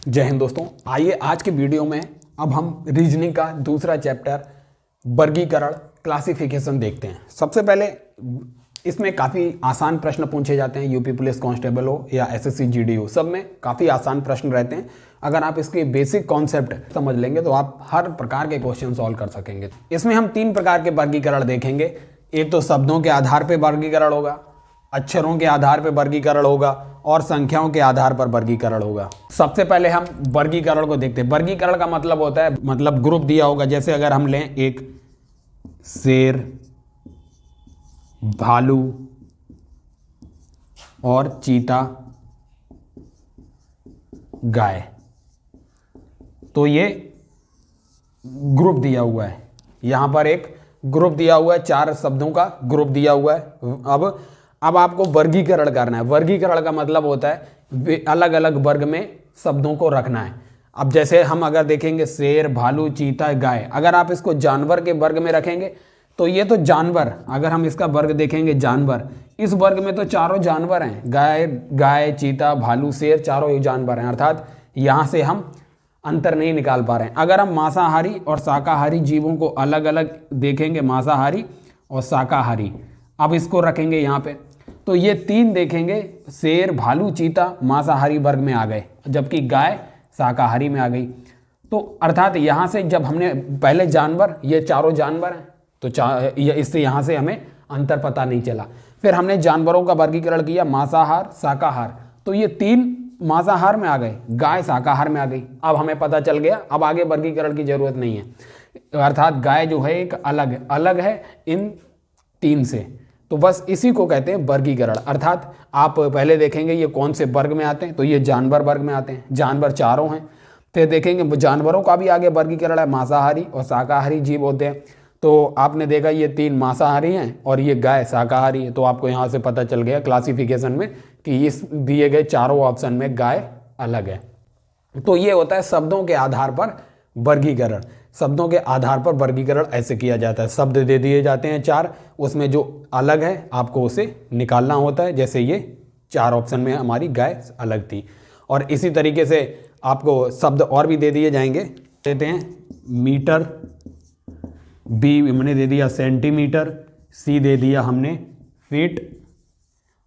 जय हिंद दोस्तों। आइए आज के वीडियो में अब हम रीजनिंग का दूसरा चैप्टर वर्गीकरण क्लासिफिकेशन देखते हैं। सबसे पहले इसमें काफ़ी आसान प्रश्न पूछे जाते हैं। यूपी पुलिस कांस्टेबल हो या एसएससी जीडी हो, सब में काफ़ी आसान प्रश्न रहते हैं। अगर आप इसके बेसिक कॉन्सेप्ट समझ लेंगे तो आप हर प्रकार के क्वेश्चन सॉल्व कर सकेंगे। इसमें हम 3 प्रकार के वर्गीकरण देखेंगे। एक तो शब्दों के आधार पर वर्गीकरण होगा, अक्षरों के आधार पर वर्गीकरण होगा और संख्याओं के आधार पर वर्गीकरण होगा। सबसे पहले हम वर्गीकरण को देखते हैं। वर्गीकरण का मतलब होता है, मतलब ग्रुप दिया होगा। जैसे अगर हम लें एक शेर, भालू और चीता, गाय, तो ये ग्रुप दिया हुआ है। यहां पर एक ग्रुप दिया हुआ है, 4 शब्दों का ग्रुप दिया हुआ है। अब आपको वर्गीकरण करना है। वर्गीकरण का मतलब होता है अलग अलग वर्ग में शब्दों को रखना है। अब जैसे हम अगर देखेंगे शेर, भालू, चीता, गाय, अगर आप इसको जानवर के वर्ग में रखेंगे तो ये तो जानवर, अगर हम इसका वर्ग देखेंगे जानवर, इस वर्ग में तो चारों जानवर हैं। गाय, चीता, भालू, शेर, चारों जानवर हैं। अर्थात यहाँ से हम अंतर नहीं निकाल पा रहे हैं। अगर हम मांसाहारी और शाकाहारी जीवों को अलग अलग देखेंगे, मांसाहारी और शाकाहारी, अब इसको रखेंगे यहाँ पे, तो ये 3 देखेंगे, शेर, भालू, चीता मांसाहारी वर्ग में आ गए, जबकि गाय शाकाहारी में आ गई। तो अर्थात यहाँ से जब हमने पहले जानवर, ये चारों जानवर हैं, तो इससे यहाँ से हमें अंतर पता नहीं चला। फिर हमने जानवरों का वर्गीकरण किया, मांसाहार, शाकाहार, तो ये 3 मांसाहार में आ गए, गाय शाकाहार में आ गई। अब हमें पता चल गया, अब आगे वर्गीकरण की जरूरत नहीं है। अर्थात गाय जो है एक अलग है इन 3 से। तो बस इसी को कहते हैं वर्गीकरण। अर्थात आप पहले देखेंगे ये कौन से वर्ग में आते हैं, तो ये जानवर वर्ग में आते हैं। जानवर चारों हैं। फिर देखेंगे जानवरों का भी आगे वर्गीकरण है, मांसाहारी और शाकाहारी जीव होते हैं। तो आपने देखा ये 3 मांसाहारी हैं और ये गाय शाकाहारी है। तो आपको यहाँ से पता चल गया क्लासिफिकेशन में कि इस दिए गए चारों ऑप्शन में गाय अलग है। तो ये होता है शब्दों के आधार पर वर्गीकरण। शब्दों के आधार पर वर्गीकरण ऐसे किया जाता है। शब्द दे दिए जाते हैं 4, उसमें जो अलग है आपको उसे निकालना होता है। जैसे ये 4 ऑप्शन में हमारी गाय अलग थी। और इसी तरीके से आपको शब्द और भी दे दिए जाएंगे। देते हैं मीटर, बी हमने दे दिया सेंटीमीटर, सी दे दिया हमने फीट,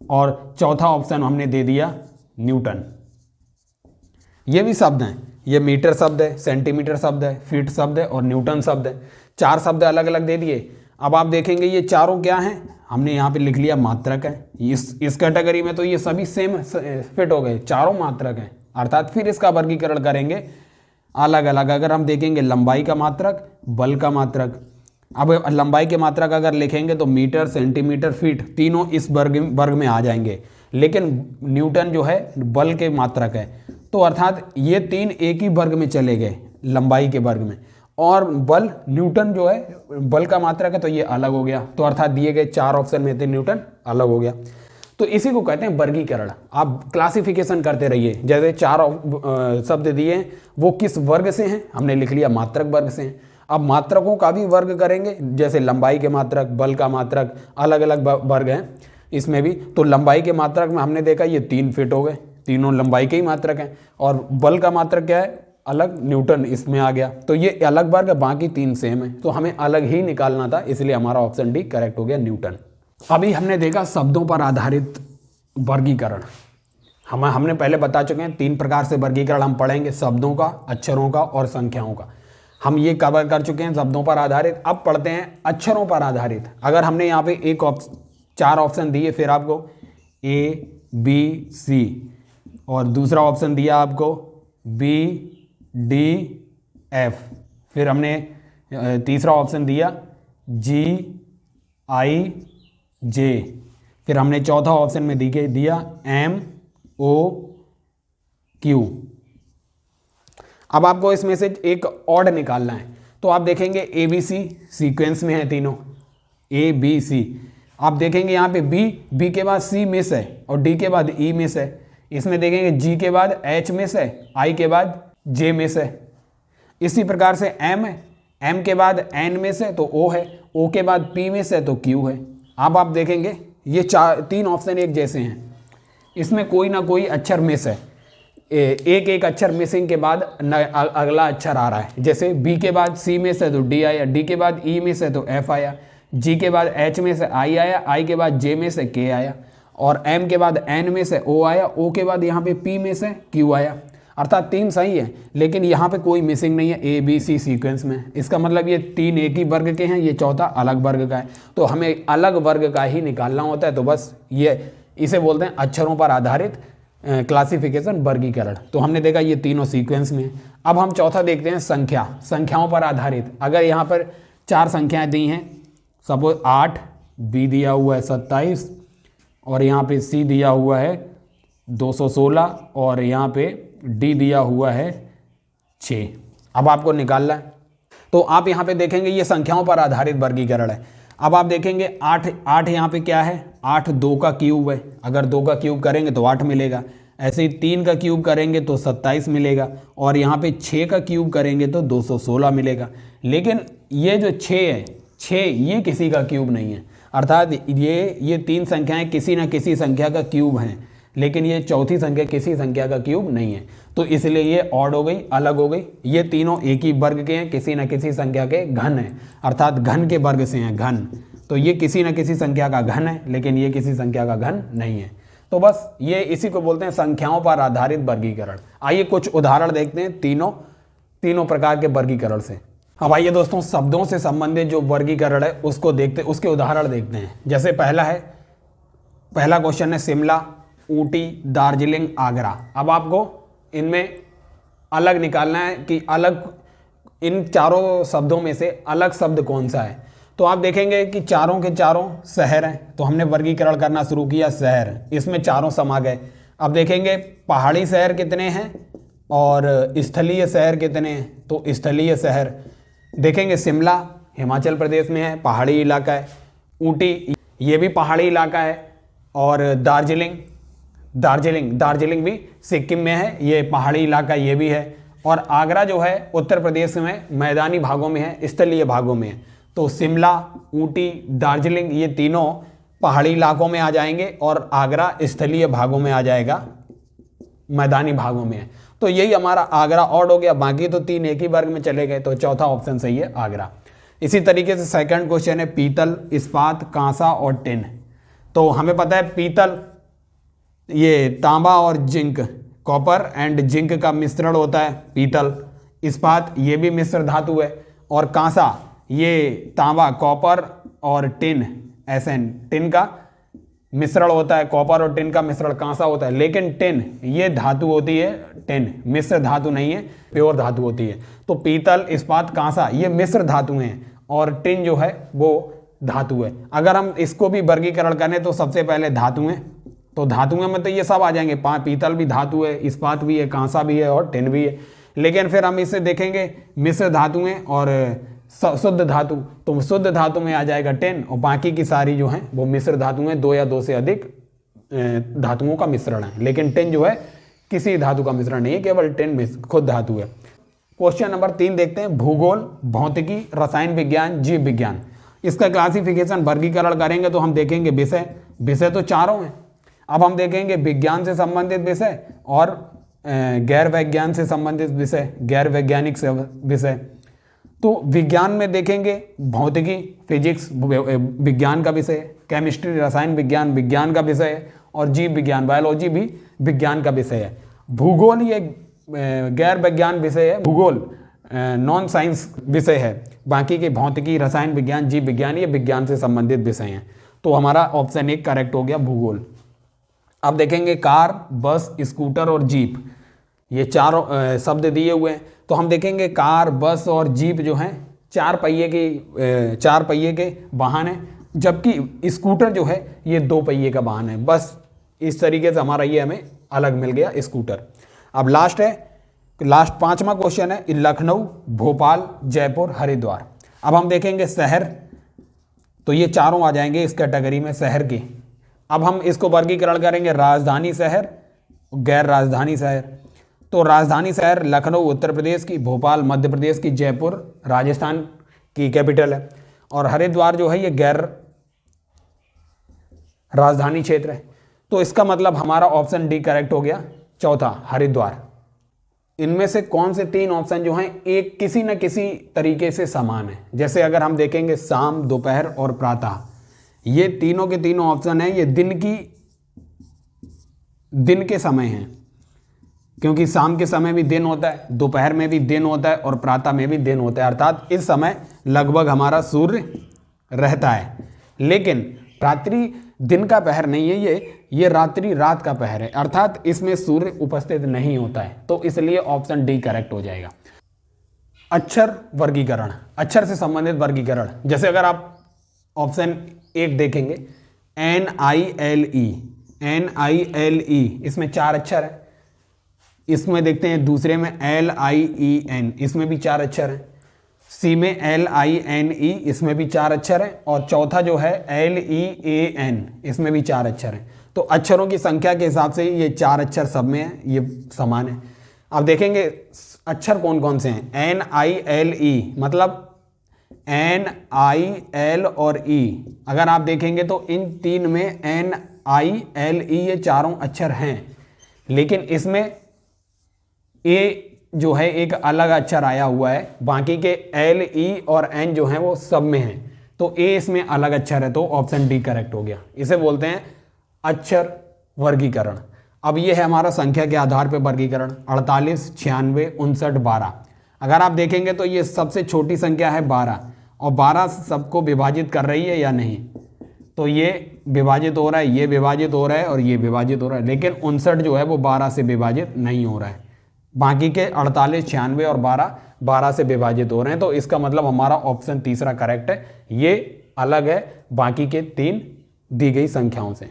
और चौथा ऑप्शन हमने दे दिया न्यूटन। ये भी शब्द हैं। ये मीटर शब्द है, सेंटीमीटर शब्द है, फीट शब्द है और न्यूटन शब्द है। 4 शब्द अलग अलग दे दिए। अब आप देखेंगे ये चारों क्या हैं, हमने यहाँ पे लिख लिया मात्रक है। इस कैटेगरी में तो ये सभी सेम फिट हो गए, चारों मात्रक हैं। अर्थात फिर इसका वर्गीकरण करेंगे अलग अलग। अगर हम देखेंगे लंबाई का मात्रक, बल का मात्रक। अब लंबाई के मात्रक अगर लिखेंगे तो मीटर, सेंटीमीटर, फीट, तीनों इस वर्ग में आ जाएंगे। लेकिन न्यूटन जो है बल के मात्रक है। तो अर्थात ये 3 एक ही वर्ग में चले गए, लंबाई के वर्ग में। और बल, न्यूटन जो है बल का मात्रक है, तो ये अलग हो गया। तो अर्थात दिए गए 4 ऑप्शन में थे, न्यूटन अलग हो गया। तो इसी को कहते हैं वर्गीकरण। आप क्लासिफिकेशन करते रहिए। जैसे 4 शब्द दिए हैं, वो किस वर्ग से हैं, हमने लिख लिया मात्रक वर्ग से हैं। अब मात्रकों का भी वर्ग करेंगे, जैसे लंबाई के मात्रक, बल का मात्रक, अलग अलग वर्ग हैं इसमें भी। तो लंबाई के मात्रक में हमने देखा ये 3 फिट हो गए, तीनों लंबाई के ही मात्रक हैं। और बल का मात्रक क्या है, अलग, न्यूटन इसमें आ गया। तो ये अलग वर्ग है, बाकी 3 सेम है। तो हमें अलग ही निकालना था, इसलिए हमारा ऑप्शन डी करेक्ट हो गया, न्यूटन। अभी हमने देखा शब्दों पर आधारित वर्गीकरण। हमने पहले बता चुके हैं 3 प्रकार से वर्गीकरण हम पढ़ेंगे, शब्दों का, अक्षरों का और संख्याओं का। हम ये कवर कर चुके हैं शब्दों पर आधारित। अब पढ़ते हैं अक्षरों पर आधारित। अगर हमने यहाँ पे 4 ऑप्शन दिए, फिर आपको ए, बी, सी, और दूसरा ऑप्शन दिया आपको बी, डी, एफ, फिर हमने तीसरा ऑप्शन दिया जी, आई, जे, फिर हमने चौथा ऑप्शन में दिया एम, ओ, क्यू। अब आपको इसमें से एक ऑड निकालना है। तो आप देखेंगे ए बी सी सीक्वेंस में है तीनों, ए बी सी। आप देखेंगे यहाँ पे बी के बाद सी मिस है और डी के बाद ई मिस है। इसमें देखेंगे जी के बाद एच मिस है, आई के बाद जे मिस है। इसी प्रकार से एम है, एम के बाद एन मिस है तो ओ है, ओ के बाद पी मिस है तो क्यू है। अब आप देखेंगे ये 3 ऑप्शन एक जैसे हैं, इसमें कोई ना कोई अक्षर मिस है। एक एक अक्षर मिसिंग के बाद अगला अक्षर आ रहा है। जैसे बी के बाद सी में से तो डी आया, डी के बाद ई में से तो एफ आया, जी के बाद एच में से आई आया, आई के बाद जे में से के आया, और एम के बाद एन में से ओ आया, ओ के बाद यहाँ पे पी में से क्यू आया। अर्थात 3 सही है, लेकिन यहाँ पे कोई मिसिंग नहीं है ए बी सी सीक्वेंस में। इसका मतलब ये 3 एक ही वर्ग के हैं, ये चौथा अलग वर्ग का है। तो हमें अलग वर्ग का ही निकालना होता है। तो बस ये इसे बोलते हैं अक्षरों पर आधारित क्लासिफिकेशन, वर्गीकरण। तो हमने देखा ये तीनों सीक्वेंस में। अब हम चौथा देखते हैं संख्या, संख्याओं पर आधारित। अगर यहाँ पर 4 संख्याएं दी हैं, सपोज 8, बी दिया हुआ है 27, और यहाँ पे सी दिया हुआ है 216, और यहाँ पे डी दिया हुआ है 6। अब आपको निकालना है, तो आप यहाँ पे देखेंगे ये संख्याओं पर आधारित वर्गीकरण है। अब आप देखेंगे 8 यहाँ पे क्या है, 8 2 का क्यूब है। अगर 2 का क्यूब करेंगे तो 8 मिलेगा। ऐसे ही 3 का क्यूब करेंगे तो 27 मिलेगा, और यहाँ पे 6 का क्यूब करेंगे तो 216 मिलेगा। लेकिन ये जो 6 है, 6 ये किसी का क्यूब नहीं है। अर्थात ये 3 संख्याएं किसी न किसी संख्या का क्यूब हैं, लेकिन ये चौथी संख्या किसी संख्या का क्यूब नहीं है। तो इसलिए ये ऑड हो गई, अलग हो गई। ये तीनों एक ही वर्ग के हैं, किसी न किसी संख्या के घन हैं, अर्थात घन के वर्ग से हैं, घन। तो ये किसी न किसी संख्या का घन है, लेकिन ये किसी संख्या का घन नहीं है। तो बस ये इसी को बोलते हैं संख्याओं पर आधारित वर्गीकरण। आइए कुछ उदाहरण देखते हैं तीनों प्रकार के वर्गीकरण से। अब आइए दोस्तों, शब्दों से संबंधित जो वर्गीकरण है उसको देखते, उसके उदाहरण देखते हैं। जैसे पहला क्वेश्चन है शिमला, ऊटी, दार्जिलिंग, आगरा। अब आपको इनमें अलग निकालना है कि अलग, इन चारों शब्दों में से अलग शब्द कौन सा है। तो आप देखेंगे कि चारों के चारों शहर हैं, तो हमने वर्गीकरण करना शुरू किया शहर, इसमें चारों समा गए। अब देखेंगे पहाड़ी शहर कितने हैं और स्थलीय शहर कितने हैं, तो स्थलीय शहर देखेंगे शिमला हिमाचल प्रदेश में है, पहाड़ी इलाका है। ऊटी ये भी पहाड़ी इलाका है, और दार्जिलिंग भी सिक्किम में है, ये पहाड़ी इलाका ये भी है। और आगरा जो है उत्तर प्रदेश में मैदानी भागों में है, स्थलीय भागों में है। तो शिमला, ऊटी, दार्जिलिंग ये तीनों पहाड़ी इलाकों में आ जाएंगे, और आगरा स्थलीय भागों में आ जाएगा, मैदानी भागों में है। तो यही हमारा आगरा ऑड हो गया, बाकी तो 3 एक ही वर्ग में चले गए। तो चौथा ऑप्शन सही है आगरा। इसी तरीके से सेकंड क्वेश्चन है पीतल, इस्पात, कांसा और टिन। तो हमें पता है पीतल ये तांबा और जिंक, कॉपर एंड जिंक का मिश्रण होता है पीतल। इस्पात ये भी मिश्र धातु है, और कांसा ये तांबा, कॉपर और टिन, एसएन, टिन का मिश्रण होता है। कॉपर और टिन का मिश्रण कांसा होता है। लेकिन टिन ये धातु होती है, टिन मिश्र धातु नहीं है, प्योर धातु होती है। तो पीतल, इस्पात, कांसा ये मिश्र धातु हैं, और टिन जो है वो धातु है। अगर हम इसको भी वर्गीकरण करें तो सबसे पहले धातुएं, तो धातुएं में तो ये सब आ जाएंगे, पीतल भी धातु है, इस्पात भी है, कांसा भी है और टिन भी है। लेकिन फिर हम इसे देखेंगे मिश्र धातुएं और शुद्ध धातु, तो शुद्ध धातु में आ जाएगा टिन, और बाकी की सारी जो हैं वो मिश्र धातुएं, 2 या 2 से अधिक धातुओं का मिश्रण है। लेकिन टिन जो है किसी धातु का मिश्रण नहीं है, केवल टिन खुद धातु है। क्वेश्चन नंबर 3 देखते हैं भूगोल, भौतिकी, रसायन विज्ञान, जीव विज्ञान। इसका क्लासिफिकेशन वर्गीकरण करेंगे तो हम देखेंगे विषय तो चारों हैं। अब हम देखेंगे विज्ञान से संबंधित विषय और गैर विज्ञान से संबंधित विषय, गैर वैज्ञानिक विषय। तो विज्ञान में देखेंगे भौतिकी, फिजिक्स विज्ञान का विषय, केमिस्ट्री, रसायन विज्ञान विज्ञान का विषय है, और जीव विज्ञान, बायोलॉजी भी विज्ञान का विषय है। भूगोल ये गैर विज्ञान विषय है, भूगोल नॉन साइंस विषय है। बाकी के भौतिकी, रसायन विज्ञान, जीव विज्ञान ये विज्ञान से संबंधित विषय हैं। तो हमारा ऑप्शन 1 करेक्ट हो गया, भूगोल। अब देखेंगे कार, बस, स्कूटर और जीप, ये चारों शब्द दिए हुए हैं। तो हम देखेंगे कार, बस और जीप जो हैं 4 पहिए के वाहन हैं, जबकि स्कूटर जो है ये 2 पहिए का वाहन है। बस इस तरीके से हमारा ये हमें अलग मिल गया स्कूटर। अब लास्ट 5वां क्वेश्चन है लखनऊ, भोपाल, जयपुर, हरिद्वार। अब हम देखेंगे शहर, तो ये चारों आ जाएंगे इस कैटेगरी में शहर की। अब हम इसको वर्गीकरण करेंगे राजधानी शहर, गैर राजधानी शहर। तो राजधानी शहर लखनऊ उत्तर प्रदेश की, भोपाल मध्य प्रदेश की, जयपुर राजस्थान की कैपिटल है, और हरिद्वार जो है ये गैर राजधानी क्षेत्र है। तो इसका मतलब हमारा ऑप्शन डी करेक्ट हो गया, चौथा हरिद्वार। इनमें से कौन से 3 ऑप्शन जो हैं एक किसी न किसी तरीके से समान है। जैसे अगर हम देखेंगे शाम, दोपहर और प्रातः, ये तीनों के तीनों ऑप्शन हैं, ये दिन के समय हैं, क्योंकि शाम के समय भी दिन होता है, दोपहर में भी दिन होता है और प्रातः में भी दिन होता है, अर्थात इस समय लगभग हमारा सूर्य रहता है। लेकिन रात्रि दिन का पहर नहीं है, ये रात्रि रात का पहर है, अर्थात इसमें सूर्य उपस्थित नहीं होता है, तो इसलिए ऑप्शन डी करेक्ट हो जाएगा। अक्षर वर्गीकरण, अक्षर से संबंधित वर्गीकरण, जैसे अगर आप ऑप्शन 1 देखेंगे NILE, इसमें 4 अक्षर है। इसमें देखते हैं दूसरे में LIEN, इसमें भी 4 अक्षर हैं। सी में LINE, इसमें भी 4 अक्षर हैं। और चौथा जो है LEAN, इसमें भी 4 अक्षर हैं। तो अक्षरों की संख्या के हिसाब से ये 4 अक्षर सब में है, ये समान है। अब देखेंगे अक्षर कौन कौन से हैं। NILE मतलब NIL और E, अगर आप देखेंगे तो इन 3 में NILE ये चारों अक्षर हैं, लेकिन इसमें A जो है एक अलग अक्षर आया हुआ है, बाकी के L, E और N जो हैं वो सब में हैं, तो A इसमें अलग अक्षर है, तो ऑप्शन डी करेक्ट हो गया। इसे बोलते हैं अक्षर वर्गीकरण। अब ये है हमारा संख्या के आधार पर वर्गीकरण, 48, 96, 59, 12। अगर आप देखेंगे तो ये सबसे छोटी संख्या है 12, और 12 सबको विभाजित कर रही है या नहीं, तो ये विभाजित हो रहा है, ये विभाजित हो रहा है और ये विभाजित हो रहा है, लेकिन 59 जो है वो 12 से विभाजित नहीं हो रहा है। बाकी के 48, 96 और 12 से विभाजित हो रहे हैं, तो इसका मतलब हमारा ऑप्शन तीसरा करेक्ट है, ये अलग है बाकी के 3 दी गई संख्याओं से।